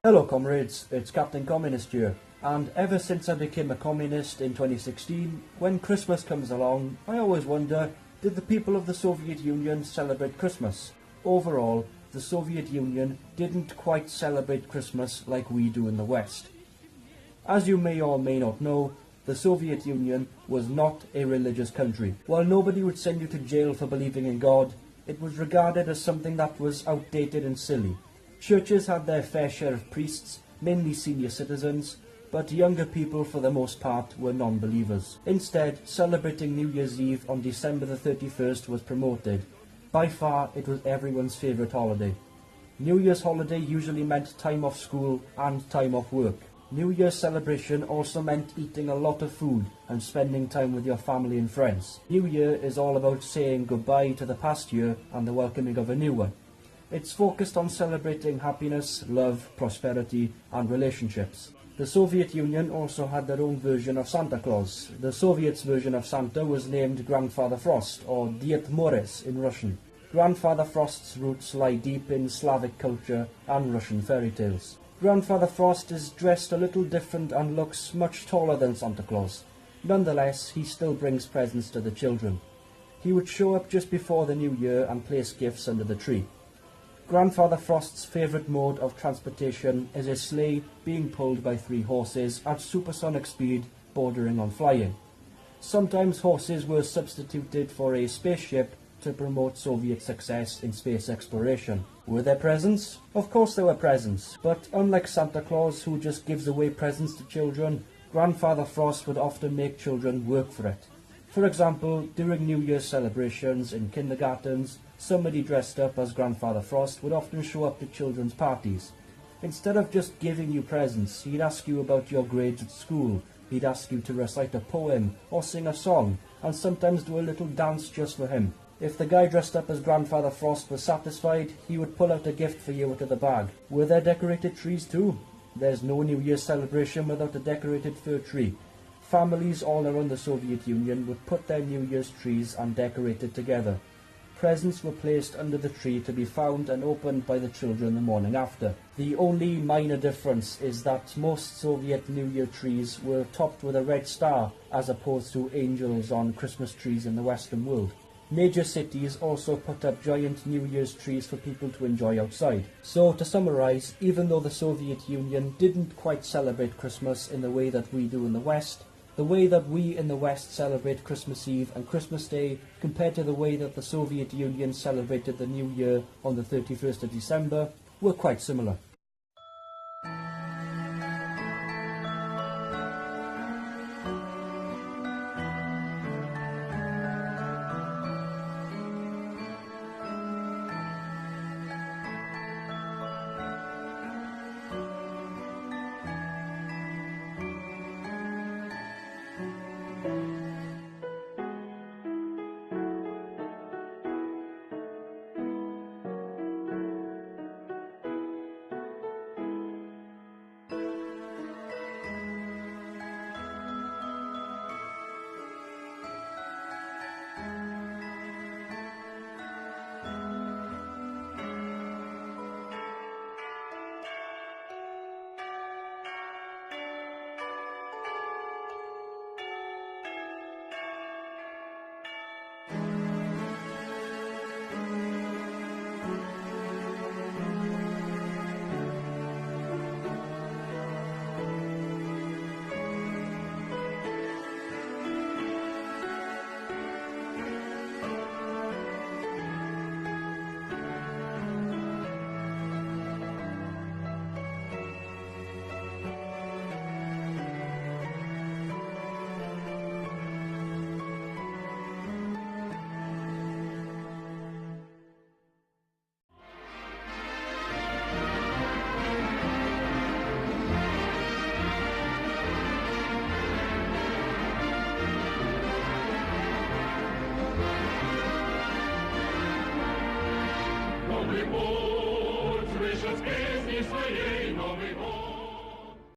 Hello comrades, it's Captain Communist here, and ever since I became a communist in 2016, when Christmas comes along, I always wonder, did the people of the Soviet Union celebrate Christmas? Overall, the Soviet Union didn't quite celebrate Christmas like we do in the West. As you may or may not know, the Soviet Union was not a religious country. While nobody would send you to jail for believing in God, it was regarded as something that was outdated and silly. Churches had their fair share of priests, mainly senior citizens, but younger people for the most part were non-believers. Instead, celebrating New Year's Eve on December the 31st was promoted. By far, it was everyone's favourite holiday. New Year's holiday usually meant time off school and time off work. New Year's celebration also meant eating a lot of food and spending time with your family and friends. New Year is all about saying goodbye to the past year and the welcoming of a new one. It's focused on celebrating happiness, love, prosperity and relationships. The Soviet Union also had their own version of Santa Claus. The Soviets' version of Santa was named Grandfather Frost, or Ded Moroz in Russian. Grandfather Frost's roots lie deep in Slavic culture and Russian fairy tales. Grandfather Frost is dressed a little different and looks much taller than Santa Claus. Nonetheless, he still brings presents to the children. He would show up just before the new year and place gifts under the tree. Grandfather Frost's favourite mode of transportation is a sleigh being pulled by 3 horses at supersonic speed bordering on flying. Sometimes horses were substituted for a spaceship to promote Soviet success in space exploration. Were there presents? Of course there were presents, but unlike Santa Claus, who just gives away presents to children, Grandfather Frost would often make children work for it. For example, during New Year's celebrations in kindergartens, somebody dressed up as Grandfather Frost would often show up to children's parties. Instead of just giving you presents, he'd ask you about your grades at school, he'd ask you to recite a poem or sing a song, and sometimes do a little dance just for him. If the guy dressed up as Grandfather Frost was satisfied, he would pull out a gift for you out of the bag. Were there decorated trees too? There's no New Year's celebration without a decorated fir tree. Families all around the Soviet Union would put their New Year's trees and decorate it together. Presents were placed under the tree to be found and opened by the children the morning after. The only minor difference is that most Soviet New Year trees were topped with a red star, as opposed to angels on Christmas trees in the Western world. Major cities also put up giant New Year's trees for people to enjoy outside. So, to summarise, even though the Soviet Union didn't quite celebrate Christmas in the way that we do in the West, the way that we in the West celebrate Christmas Eve and Christmas Day compared to the way that the Soviet Union celebrated the New Year on the 31st of December were quite similar. Новый год слышит песни своей.